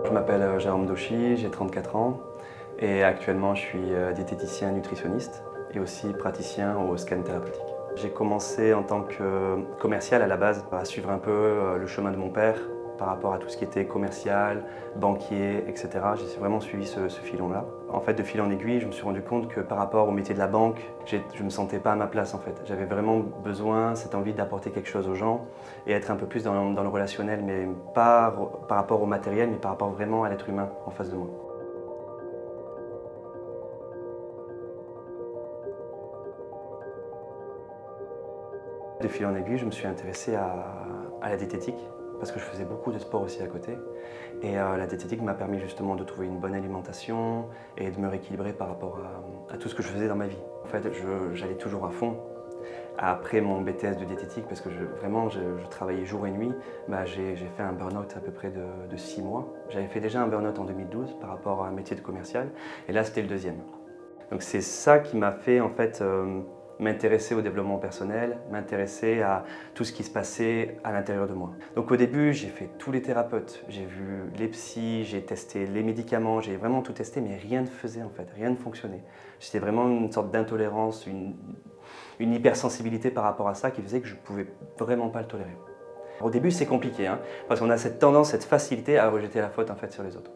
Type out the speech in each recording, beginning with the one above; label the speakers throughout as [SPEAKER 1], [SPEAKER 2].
[SPEAKER 1] Je m'appelle Jérôme Dauchy, j'ai 34 ans et actuellement je suis diététicien nutritionniste et aussi praticien au scan thérapeutique. J'ai commencé en tant que commercial à la base, à suivre un peu le chemin de mon père par rapport à tout ce qui était commercial, banquier, etc. J'ai vraiment suivi ce filon-là. En fait, de fil en aiguille, je me suis rendu compte que par rapport au métier de la banque, je ne me sentais pas à ma place en fait. J'avais vraiment besoin, cette envie d'apporter quelque chose aux gens et être un peu plus dans le relationnel, mais pas par rapport au matériel, mais par rapport vraiment à l'être humain en face de moi. De fil en aiguille, je me suis intéressé à la diététique parce que je faisais beaucoup de sport aussi à côté. Et la diététique m'a permis justement de trouver une bonne alimentation et de me rééquilibrer par rapport à tout ce que je faisais dans ma vie. En fait, j'allais toujours à fond. Après mon BTS de diététique, parce que je travaillais jour et nuit, j'ai fait un burn-out à peu près de 6 mois. J'avais fait déjà un burn-out en 2012 par rapport à un métier de commercial, et là c'était le deuxième. Donc c'est ça qui m'a fait en fait m'intéresser au développement personnel, m'intéresser à tout ce qui se passait à l'intérieur de moi. Donc au début, j'ai fait tous les thérapeutes, j'ai vu les psys, j'ai testé les médicaments, j'ai vraiment tout testé, mais rien ne faisait en fait, rien ne fonctionnait. J'étais vraiment une sorte d'intolérance, une hypersensibilité par rapport à ça qui faisait que je ne pouvais vraiment pas le tolérer. Au début, c'est compliqué, hein, parce qu'on a cette tendance, cette facilité à rejeter la faute en fait sur les autres.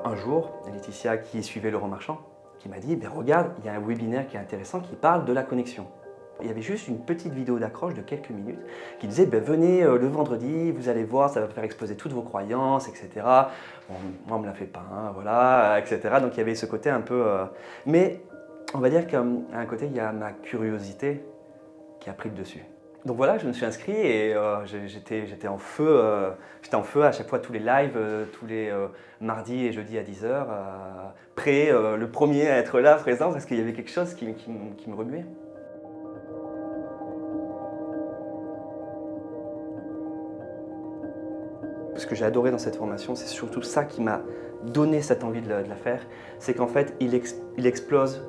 [SPEAKER 1] Un jour, Laetitia, qui suivait Laurent Marchand, qui m'a dit regarde, il y a un webinaire qui est intéressant qui parle de la connexion. Il y avait juste une petite vidéo d'accroche de quelques minutes qui disait venez le vendredi, vous allez voir, ça va faire exploser toutes vos croyances, etc. Bon, moi, on ne me la fait pas, hein, voilà, etc. Donc il y avait ce côté un peu. Mais on va dire qu'à un côté, il y a ma curiosité qui a pris le dessus. Donc voilà, je me suis inscrit et j'étais en feu. J'étais en feu à chaque fois, tous les lives, tous les mardis et jeudis à 10 h, prêt, le premier à être là, présent, parce qu'il y avait quelque chose qui me remuait. Ce que j'ai adoré dans cette formation, c'est surtout ça qui m'a donné cette envie de la faire, c'est qu'en fait, il explose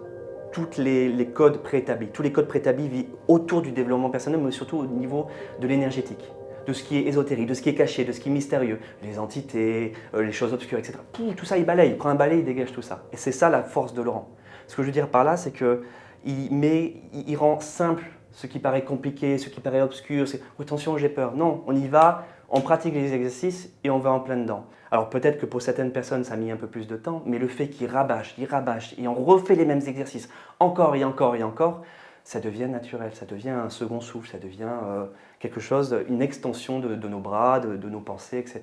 [SPEAKER 1] tous les codes préétablis. Tous les codes préétablis vivent autour du développement personnel, mais surtout au niveau de l'énergétique, de ce qui est ésotérique, de ce qui est caché, de ce qui est mystérieux, les entités, les choses obscures, etc. Tout ça, il balaye, il prend un balai, il dégage tout ça. Et c'est ça la force de Laurent. Ce que je veux dire par là, c'est qu'il rend simple ce qui paraît compliqué, ce qui paraît obscur. C'est oh, attention, j'ai peur. Non, on y va, on pratique les exercices et on va en plein dedans. Alors peut-être que pour certaines personnes, ça a mis un peu plus de temps, mais le fait qu'il rabâche et on refait les mêmes exercices encore et encore et encore, ça devient naturel, ça devient un second souffle, ça devient quelque chose, une extension de nos bras, de nos pensées, etc.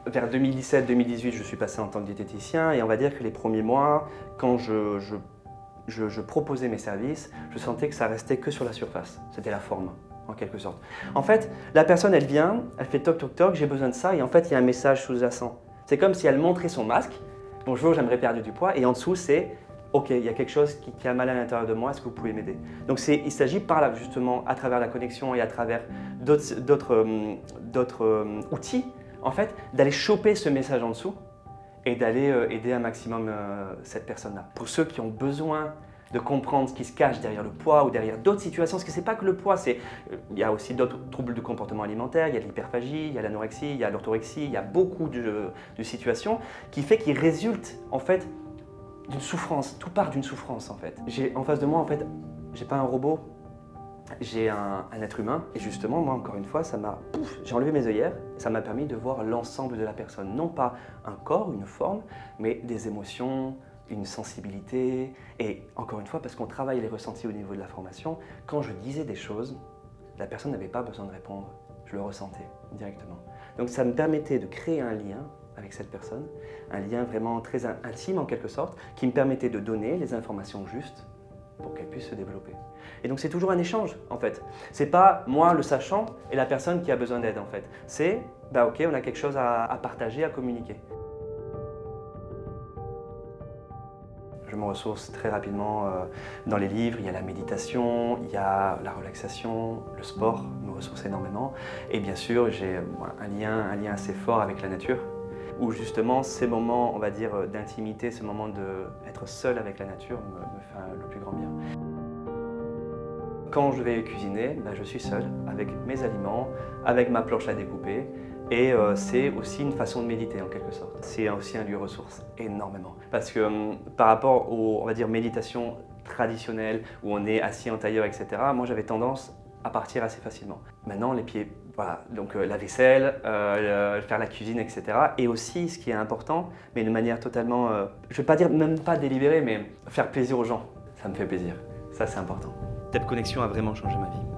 [SPEAKER 1] Vers 2017-2018, je suis passé en tant que diététicien et on va dire que les premiers mois, quand je proposais mes services, je sentais que ça restait que sur la surface. C'était la forme, en quelque sorte. En fait, la personne, elle vient, elle fait toc toc toc, j'ai besoin de ça, et en fait, il y a un message sous-jacent. C'est comme si elle montrait son masque. Bonjour, j'aimerais perdre du poids, et en dessous, c'est ok, il y a quelque chose qui a mal à l'intérieur de moi, est-ce que vous pouvez m'aider? Donc il s'agit par là, justement, à travers la connexion et à travers d'autres outils, en fait, d'aller choper ce message en dessous et d'aller aider un maximum cette personne-là. Pour ceux qui ont besoin de comprendre ce qui se cache derrière le poids ou derrière d'autres situations, parce que ce n'est pas que le poids, il y a aussi d'autres troubles du comportement alimentaire, il y a de l'hyperphagie, il y a l'anorexie, il y a l'orthorexie, il y a beaucoup de situations qui fait qu'ils résultent en fait d'une souffrance, tout part d'une souffrance en fait. J'ai en face de moi en fait, j'ai pas un robot, j'ai un être humain et justement moi encore une fois j'ai enlevé mes œillères et ça m'a permis de voir l'ensemble de la personne, non pas un corps, une forme, mais des émotions, une sensibilité et encore une fois parce qu'on travaille les ressentis au niveau de la formation, quand je disais des choses, la personne n'avait pas besoin de répondre, je le ressentais directement. Donc ça me permettait de créer un lien avec cette personne, un lien vraiment très intime en quelque sorte, qui me permettait de donner les informations justes pour qu'elle puisse se développer. Et donc c'est toujours un échange en fait. C'est pas moi le sachant et la personne qui a besoin d'aide en fait. C'est ok, on a quelque chose à partager, à communiquer. Je me ressource très rapidement dans les livres, il y a la méditation, il y a la relaxation, le sport me ressource énormément. Et bien sûr, j'ai un lien assez fort avec la nature. où justement ces moments, on va dire, d'intimité, ce moment d'être seul avec la nature me fait le plus grand bien. Quand je vais cuisiner, je suis seul avec mes aliments, avec ma planche à découper. Et c'est aussi une façon de méditer en quelque sorte. C'est aussi un lieu ressource, énormément. Parce que par rapport aux, on va dire, méditations traditionnelles où on est assis en tailleur, etc., moi j'avais tendance à partir assez facilement. Maintenant, les pieds, voilà, donc la vaisselle, faire la cuisine, etc. Et aussi, ce qui est important, mais de manière totalement, je ne vais pas dire même pas délibérée, mais faire plaisir aux gens, ça me fait plaisir. Ça, c'est important. Cette connexion a vraiment changé ma vie.